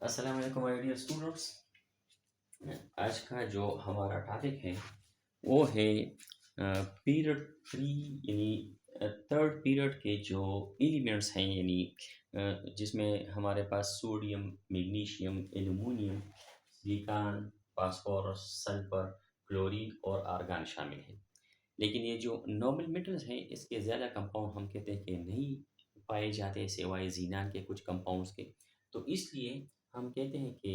अस्सलाम वालेकुम my dear students. आज का जो हमारा टॉपिक है वो है पीरियड थ्री यानी थर्ड पीरियड के जो एलिमेंट्स हैं यानी जिसमें हमारे पास sodium, magnesium, aluminium, silicon, phosphorus, sulphur, chlorine और आर्गन शामिल हैं। लेकिन ये जो नोबल मेटल्स हैं इसके ज़्यादा कंपाउंड हम कहते हैं कि नहीं पाए जाते सिवाय ज़ीनान के कुछ कंपाउंड्स के। तो इसलिए हम कहते हैं कि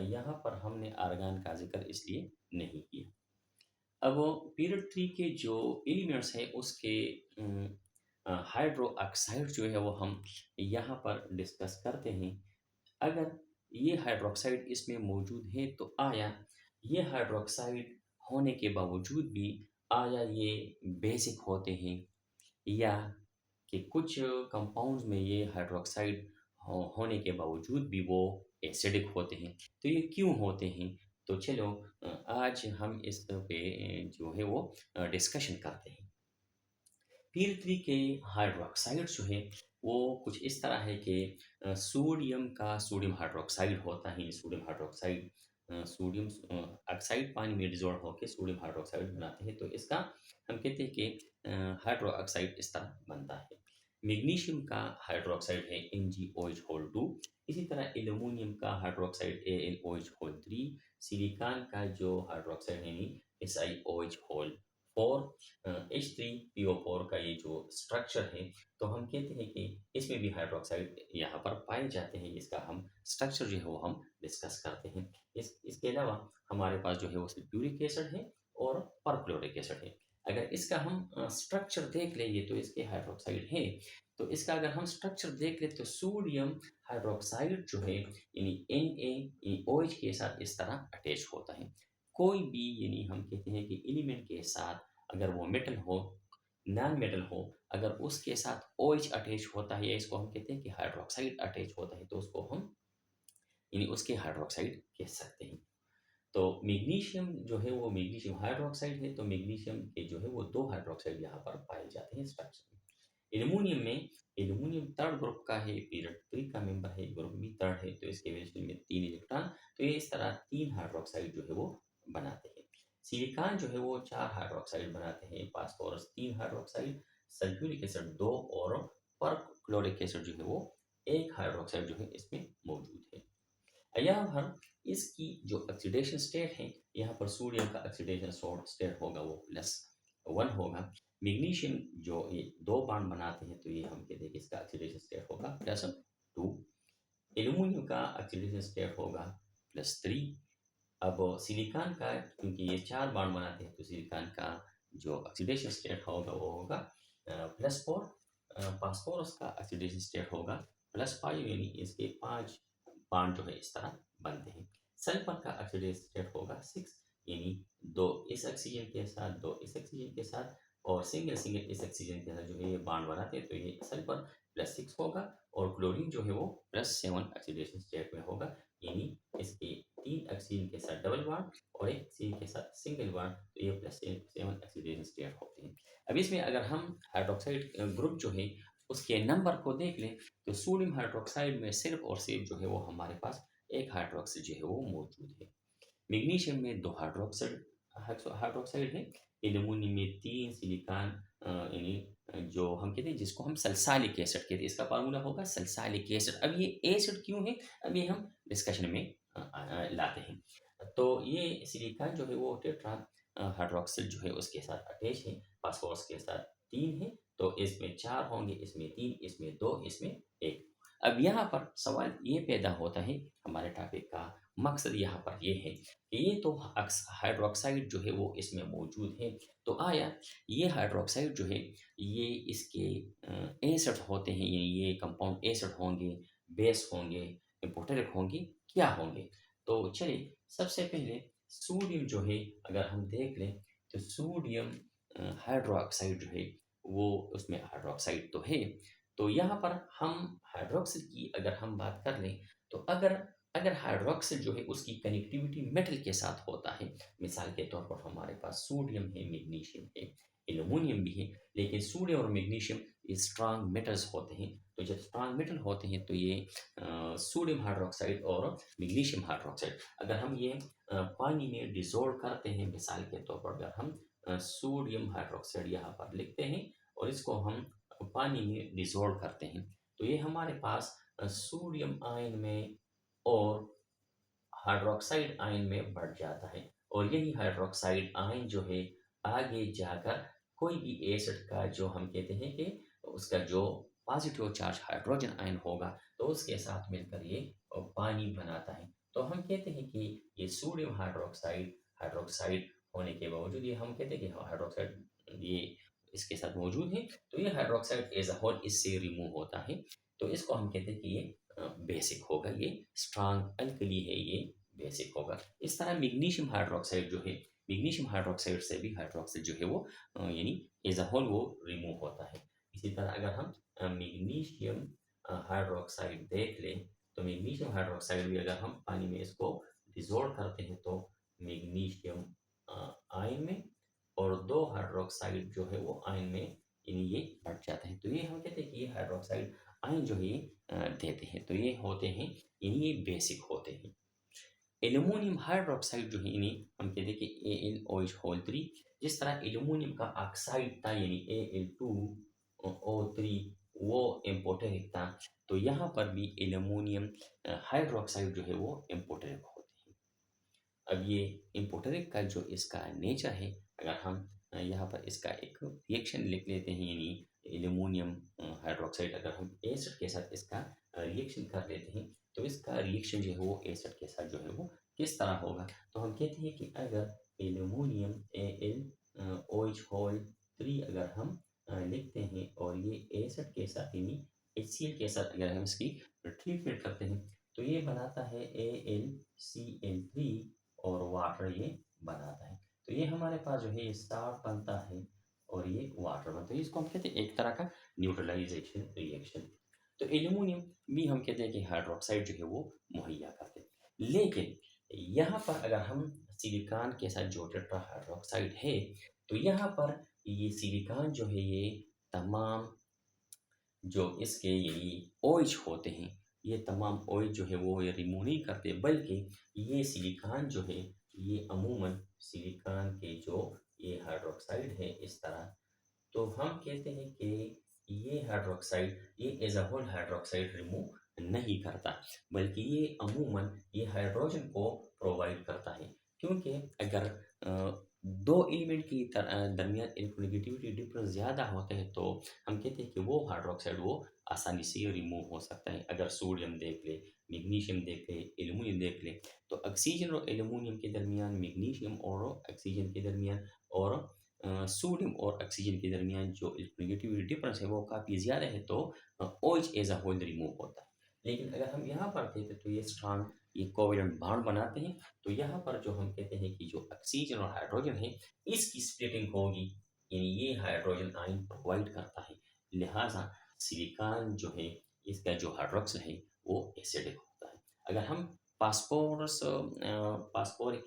यहाँ पर हमने आर्गन का ज़िक्र इसलिए नहीं किया। अब वो पीरियड 3 के जो एलिमेंट्स हैं उसके हाइड्रो ऑक्साइड जो है वो हम यहाँ पर डिस्कस करते हैं। अगर ये हाइड्रोक्साइड इसमें मौजूद है तो आया ये हाइड्रोक्साइड होने के बावजूद भी आया ये बेसिक होते हैं या कि कुछ कंपाउंड्स में ये हाइड्रोक्साइड होने के बावजूद भी वो एसिडिक होते हैं। तो ये क्यों होते हैं? तो चलो आज हम इस पे जो है वो डिस्कशन करते हैं। पीर थ्री के हाइड्रोक्साइड जो है वो कुछ इस तरह है कि सोडियम का सोडियम हाइड्रोक्साइड होता है। सोडियम हाइड्रोक्साइड सोडियम ऑक्साइड पानी में डिजोल्व होकर सोडियम हाइड्रोक्साइड बनाते हैं। तो इसका हम कहते हैं कि हाइड्रोक्साइड इस तरह बनता है। मैग्नीशियम का हाइड्रोक्साइड है NgOH होल 2। इसी तरह एल्युमिनियम का हाइड्रोक्साइड AlOH होल 3। सिलिकॉन का जो हाइड्रोक्साइड है SiOH होल 4। H3PO4 का ये जो स्ट्रक्चर है तो हम कहते हैं कि इसमें भी हाइड्रोक्साइड यहाँ पर पाए जाते हैं। इसका हम स्ट्रक्चर जो है वो हम डिस्कस करते हैं। इसके अलावा हमारे पास जो है वो सल्फ्यूरिक एसिड है और परक्लोरिक एसिड है। अगर इसका हम स्ट्रक्चर देख लेंगे तो इसके हाइड्रोक्साइड है। तो इसका अगर हम स्ट्रक्चर देख ले तो सोडियम हाइड्रोक्साइड जो है यानी NaOH के साथ इस तरह अटैच होता है। कोई भी यानी हम कहते हैं कि एलिमेंट के साथ अगर वो मेटल हो, नॉन मेटल हो, अगर उसके साथ OH अटैच होता है या इसको हम कहते हैं कि हाइड्रोक्साइड अटैच होता है तो उसको हम यानी उसके हाइड्रोक्साइड कह सकते हैं। तो मैग्नीशियम जो है वो मैग्नीशियम हाइड्रोक्साइड है। तो मैग्नीशियम के जो है वो दो हाइड्रोक्साइड यहाँ पर पाए जाते हैं स्ट्रक्चर में। एल्युमिनियम में एल्युमिनियम थर्ड ग्रुप का है, पीरियड 3 का मेंबर है, ग्रुप भी थर्ड है तो इसके वैलेंस में 3 इलेक्ट्रॉन। तो ये इस तरह 3 हाइड्रोक्साइड जो है वो बनाते हैं। सिलिकॉन जो है वो 4 हाइड्रोक्साइड बनाते हैं, फास्फोरस 3 हाइड्रोक्साइड, सल्फ्यूरिक एसिड 2 और परक्लोरिक एसिड जो है वो 1 हाइड्रोक्साइड जो है इसमें मौजूद है। यहाँ पर इसकी जो ऑक्सीडेशन स्टेट है यहाँ पर सोडियम का ऑक्सीडेशन स्टेट होगा वो +1 होगा। मैग्नीशियम जो ये दो बॉन्ड बनाते हैं तो ये हम कहते हैं कि इसका ऑक्सीडेशन स्टेट होगा +2। एल्युमिनियम का ऑक्सीडेशन स्टेट होगा +3। अब सिलिकॉन का क्योंकि ये 4 बॉन्ड बनाते हैं तो सिलिकॉन का जो ऑक्सीडेशन स्टेट होगा वो होगा +4। फास्फोरस का ऑक्सीडेशन स्टेट होगा +5 यानी इसके 5 बॉन्ड जो है इस तरह बनते हैं। सल्फर का ऑक्सीडेशन स्टेट होगा 6 यानी 2 इस ऑक्सीजन के साथ 2 इस ऑक्सीजन के साथ और सिंगल सिंगल इस ऑक्सीजन के साथ जो है ये बॉन्ड बनाते हैं तो ये सल्फर +6 होगा। और क्लोरीन जो है वो +7 ऑक्सीडेशन स्टेट में होगा यानी इसके 3 ऑक्सीजन के साथ डबल बॉन्ड और एक ऑक्सीजन के साथ सिंगल बॉन्ड तो ये +7 ऑक्सीडेशन स्टेट होते हैं। अब इसमें अगर हम हाइड्रोक्साइड ग्रुप जो है उसके नंबर को देख लें तो सोडियम हाइड्रोक्साइड में सिर्फ और सिर्फ जो है वो हमारे पास एक हाइड्रोक्साइड जो है वो मौजूद है। मैग्नीशियम में 2 हाइड्रोक्साइड हाइड्रोक्साइड है। एल्युमिनियम में 3, सिलिकॉन यानी जो हम कहते हैं जिसको हम सल्फ्यूरिक एसिड कहते हैं इसका फार्मूला होगा सल्फ्यूरिक एसिड। अब ये एसिड क्यों है अब ये हम डिस्कशन में लाते हैं। तो ये सिलिकॉन जो है वो टेट्रा हाइड्रोक्साइड जो है उसके साथ अटैच है। फास्फोरस के साथ 3 है तो इसमें 4 होंगे, इसमें 3, इसमें 2, इसमें 1। अब यहाँ पर सवाल ये पैदा होता है, हमारे टॉपिक का मकसद यहाँ पर ये है कि ये तो हाइड्रोक्साइड जो है वो इसमें मौजूद है। तो आया ये हाइड्रोक्साइड जो है ये इसके एसिड होते हैं यानी ये कंपाउंड एसिड होंगे, बेस होंगे, इम्पोर्टेंट होंगे, क्या होंगे? तो चलिए सबसे पहले सोडियम जो है अगर हम देख लें तो सोडियम हाइड्रोक्साइड जो है वो उसमें हाइड्रोक्साइड तो है। तो यहाँ पर हम हाइड्रोक्साइड की अगर हम बात कर लें तो अगर अगर हाइड्रोक्साइड जो है उसकी कनेक्टिविटी मेटल के साथ होता है, मिसाल के तौर पर हमारे पास सोडियम है, मैग्नीशियम है, एल्यूमिनियम भी है, लेकिन सोडियम और मैग्नीशियम ये स्ट्रांग मेटल्स होते हैं। तो जब स्ट्रांग मेटल होते हैं तो ये सोडियम हाइड्रोक्साइड और मैग्नीशियम हाइड्रोक्साइड, अगर हम ये पानी में डिसॉल्व करते हैं, मिसाल के तौर पर अगर हम सोडियम हाइड्रोक्साइड यहाँ पर लिखते हैं और इसको हम पानी में डिसॉल्व करते हैं, तो ये हमारे पास सोडियम आयन में और हाइड्रोक्साइड आयन में बढ़ जाता है। और यही हाइड्रोक्साइड आयन जो है आगे जाकर कोई भी एसिड का जो हम कहते हैं कि उसका जो पॉजिटिव चार्ज हाइड्रोजन आयन होगा तो उसके साथ मिलकर ये पानी बनाता है। तो हम कहते हैं कि ये सोडियम हाइड्रोक्साइड हाइड्रोक्साइड होने के बावजूद ये हम कहते हैं कि हाइड्रोक्साइड ये इसके साथ मौजूद है, तो ये हाइड्रोक्साइड एज अ होल इससे रिमूव होता है। तो इसको हम कहते हैं कि ये बेसिक होगा, ये स्ट्रांग अल्कली है, ये बेसिक होगा। इस तरह मैग्नीशियम हाइड्रोक्साइड जो है, मैग्नीशियम हाइड्रोक्साइड से भी हाइड्रोक्साइड जो है वो यानी एज अ होल वो रिमूव होता है। इसी तरह अगर हम मैग्नीशियम हाइड्रोक्साइड देख लें, तो मैग्नीशियम हाइड्रोक्साइड भी अगर हम पानी में इसको डिसॉल्व करते हैं तो मैग्नीशियम आयन में और दो हाइड्रोक्साइड जो है वो आयन में यानी ये बढ़ जाते हैं। तो ये हम कहते हैं कि ये हाइड्रोक्साइड आयन जो है ये देते हैं, तो ये होते हैं यानी ये बेसिक होते हैं। एल्यूमिनियम हाइड्रोक्साइड जो है इन्हें हम कहते हैं कि AlOH3। जिस तरह एल्यूमिनियम का ऑक्साइड था यानी Al2O3 वो इम्पोर्टेरिक था, तो यहाँ पर भी एल्यूमिनियम हाइड्रोक्साइड जो है वो इम्पोर्टेरिक होते हैं। अब ये इम्पोर्टेरिक का जो इसका नेचर है, अगर हम यहाँ पर इसका एक रिएक्शन लिख लेते हैं, यानी एल्यूमिनियम हाइड्रोक्साइड अगर हम एसिड के साथ इसका रिएक्शन कर लेते हैं, तो इसका रिएक्शन जो है वो एसिड के साथ जो है वो किस तरह होगा। तो हम कहते हैं कि अगर एल्यूमिनियम AlOH3 अगर हम लिखते हैं और ये एसिड के साथ यानी HCl के साथ अगर हम इसकी ट्रीटमेंट करते हैं, तो ये बनाता है AlCl3 और वाटर ये बनाता है। तो ये हमारे पास जो है ये साल्ट बनता है और ये वाटर बनता है। इसको हम कहते हैं एक तरह का न्यूट्रलाइजेशन रिएक्शन। तो एल्यूमिनियम भी हम कहते हैं कि हाइड्रोक्साइड जो है वो मुहैया करते हैं। लेकिन यहाँ पर अगर हम सिलिकॉन के साथ जो टेट्रा हाइड्रोक्साइड है, तो यहाँ पर ये सिलिकॉन जो है ये तमाम जो इसके ये ओइच होते हैं, ये तमाम ओइच जो है वो ये रिमूव नहीं करते, बल्कि ये सिलिकॉन जो है ये अमूमन सिलिकॉन के जो ये हाइड्रोक्साइड है इस तरह, तो हम कहते हैं कि ये हाइड्रोक्साइड ये as a whole hydroxide remove नहीं करता, बल्कि ये अमूमन ये हाइड्रोजन को प्रोवाइड करता है। क्योंकि अगर दो एलिमेंट की दरमियान इलेक्ट्रोनेगेटिविटी डिफरेंस ज़्यादा होते हैं, तो हम कहते हैं कि वो हाइड्रोक्साइड वो आसानी से रिमूव हो सकता है। अगर सोडियम देख ले, मैग्नीशियम देख ले, एल्यूमिनियम देख ले, तो ऑक्सीजन और एल्यूमिनियम के दरमियान, मैग्नीशियम और ऑक्सीजन के दरमियान और सोडियम और ऑक्सीजन के दरमियान जो इलेक्ट्रोनेगेटिविटी डिफरेंस है वो काफ़ी ज़्यादा है, तो OH as a whole remove होता है। लेकिन अगर हम यहाँ पर देखें तो ये स्ट्रॉन्ग ये कोवेलेंट बॉन्ड बनाते हैं, तो यहाँ पर जो हम कहते हैं कि जो ऑक्सीजन और हाइड्रोजन है इसकी स्प्लिटिंग होगी, यानी ये हाइड्रोजन आयन प्रोवाइड करता है। लिहाजा सिलिकॉन जो है इसका जो हाइड्रोक्साइड है वो एसिडिक होता है। अगर हम फास्फोरिक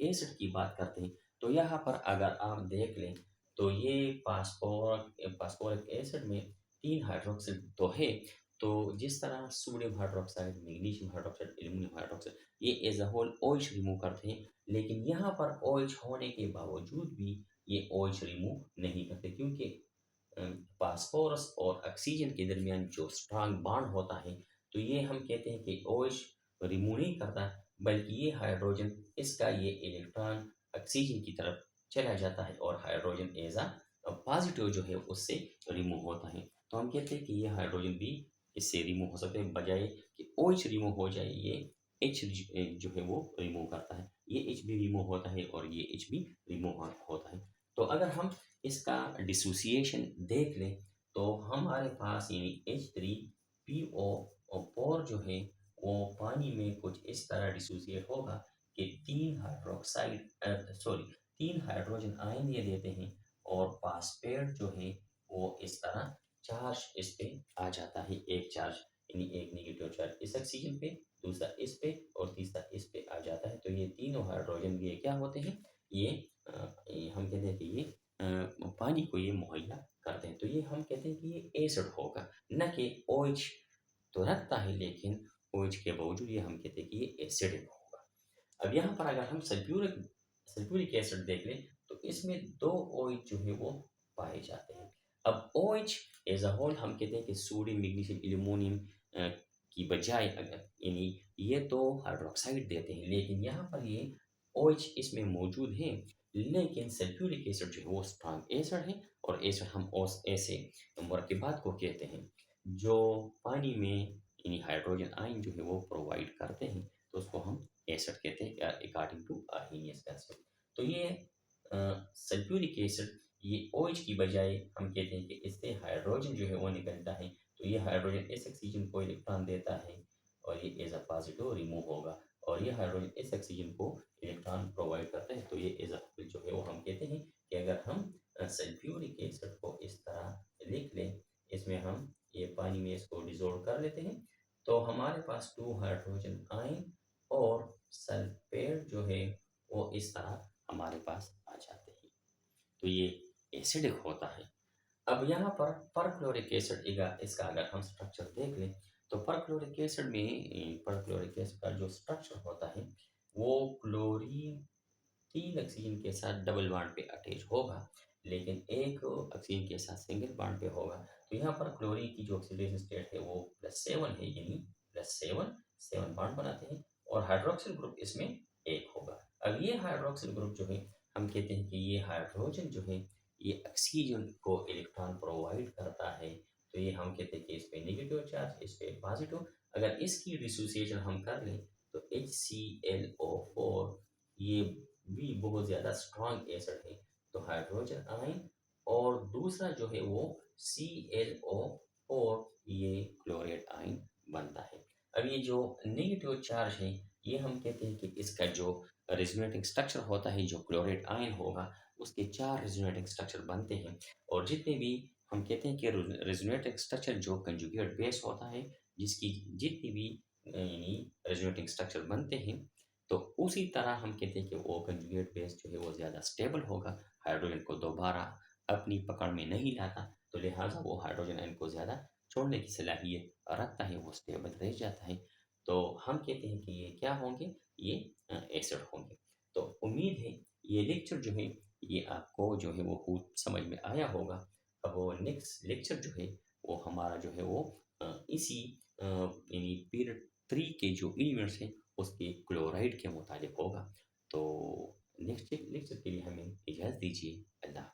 एसिड की बात करते हैं, तो यहाँ पर अगर आप देख लें तो ये फास्फोरिक एसिड में 3 हाइड्रोक्साइड तो है। तो जिस तरह sodium hydroxide, magnesium hydroxide, aluminium hydroxide ये as a whole OH remove करते हैं, लेकिन यहाँ पर OH होने के बावजूद भी ये OH रिमूव नहीं करते, क्योंकि फास्फोरस और ऑक्सीजन के दरमियान जो स्ट्रांग बॉन्ड होता है, तो ये हम कहते हैं कि OH रिमूव नहीं करता, बल्कि ये हाइड्रोजन इसका ये इलेक्ट्रॉन ऑक्सीजन की तरफ चला जाता है और हाइड्रोजन एज अ पॉजिटिव जो है उससे रिमूव होता है। तो हम कहते हैं कि ये हाइड्रोजन भी इससे रिमूव हो सकते हैं, बजाय कि OH रिमूव हो जाए ये H जो है वो रिमूव करता है। ये H भी रिमूव होता है और ये H भी रिमूव होता है। तो अगर हम इसका डिसोसिएशन देख लें, तो हमारे पास यानी H3PO4 जो है वो पानी में कुछ इस तरह डिसोसिएट होगा कि 3 हाइड्रोजन आयन ये देते हैं और फास्फेट जो है वो इस तरह चार्ज इस पे आ जाता है, एक चार्ज यानी एक नेगेटिव चार्ज इस ऑक्सीजन पे, दूसरा इस पे और तीसरा इस पे आ जाता है। तो ये तीनों हाइड्रोजन ये क्या होते हैं, ये हम कहते हैं कि ये पानी को ये मुहैया करते हैं, तो ये हम कहते हैं कि ये एसिड होगा, न कि OH तो रखता है, लेकिन OH के बावजूद ये हम कहते हैं कि ये एसिडिक होगा। अब यहाँ पर अगर हम सल्फ्यूरिक सल्फ्यूरिक एसिड देख लें, तो इसमें 2 OH जो है वो पाए जाते हैं। अब OH एज अ होल हम कहते हैं कि सोडियम, मैग्नीशियम, एल्यूमिनियम की बजाय अगर यानी ये तो हाइड्रोक्साइड देते हैं, लेकिन यहाँ पर ये OH इसमें मौजूद है, लेकिन सल्फ्यूरिक एसिड जो है वो स्ट्रॉन्ग एसिड है, और एसिड हम उस ऐसे मुरक्किबात को कहते हैं जो पानी में यानी हाइड्रोजन आयन जो है वो प्रोवाइड करते हैं, तो उसको हम एसिड कहते हैं अकॉर्डिंग टू आर्हेनियस कंसेप्ट। तो ये सल्फ्यूरिक एसिड ये OH की बजाय हम कहते हैं कि इससे हाइड्रोजन जो है वो निकलता है, तो ये हाइड्रोजन इस ऑक्सीजन को इलेक्ट्रॉन देता है, और ये एज अ पॉजिटिव रिमूव होगा, और ये हाइड्रोजन इस ऑक्सीजन को इलेक्ट्रॉन प्रोवाइड करता है, तो ये एज अ जो है वो हम कहते हैं कि अगर हम सल्फ्यूरिक एसिड को इस तरह लिख लें, इसमें हम ये पानी में इसको डिजोल्व कर लेते हैं, तो हमारे पास 2 हाइड्रोजन आयन और सल्फेट जो है वो इस तरह हमारे पास आ जाते हैं, तो ये एसिडिक होता है। अब यहाँ पर परक्लोरिक एसिड इसका अगर हम स्ट्रक्चर देख लें, तो परक्लोरिक एसिड में परक्लोरिक एसिड का जो स्ट्रक्चर होता है वो क्लोरीन 3 ऑक्सीजन के साथ डबल बॉन्ड पे अटैच होगा, लेकिन एक ऑक्सीजन के साथ सिंगल बॉन्ड पे होगा। तो यहाँ पर क्लोरीन की जो ऑक्सीडेशन स्टेट है वो +7 है, यानी +7 7 बॉन्ड बनाते हैं, और हाइड्रोक्सिल ग्रुप इसमें एक होगा। अब ये हाइड्रोक्सिल ग्रुप जो है हम कहते हैं कि ये हाइड्रोजन जो है ये ऑक्सीजन को इलेक्ट्रॉन प्रोवाइड करता है, तो ये हम कहते हैं कि इस पे नेगेटिव चार्ज, इस पे पॉजिटिव। अगर इसकी डिसोसिएशन हम कर लें, तो HClO4 ये भी बहुत ज़्यादा स्ट्रॉन्ग एसिड है, तो हाइड्रोजन आयन, और दूसरा जो है वो ClO4 ये क्लोराइड आयन बनता है। अब ये जो नेगेटिव चार्ज है, ये हम कहते हैं कि इसका जो रेजोनेटिंग स्ट्रक्चर होता है, जो क्लोराइड आयन होगा उसके 4 रेजोनेटिंग स्ट्रक्चर बनते हैं, और जितने भी हम कहते हैं कि रेजोनेटिंग स्ट्रक्चर जो कंजुगेट बेस होता है, जिसकी जितनी भी यानी रेजोनेटिंग स्ट्रक्चर बनते हैं, तो उसी तरह हम कहते हैं कि वो कंजुगेट बेस जो है वो ज़्यादा स्टेबल होगा, हाइड्रोजन को दोबारा अपनी पकड़ में नहीं लाता, तो लिहाजा वो हाइड्रोजन आयन को ज़्यादा छोड़ने की सलाहियत रखता है, वो स्टेबल रह जाता है। तो हम कहते हैं कि ये क्या होंगे, ये एसिड होंगे। तो उम्मीद है ये लेक्चर जो है ये आपको जो है वो खूब समझ में आया होगा। अब वो नेक्स्ट लेक्चर जो है वो हमारा जो है वो इसी यानी पीरियड 3 के जो एलिमेंट्स हैं उसके क्लोराइड के मुतालिक होगा। तो नेक्स्ट लेक्चर के लिए हमें इजाज़त दीजिए। अल्लाह।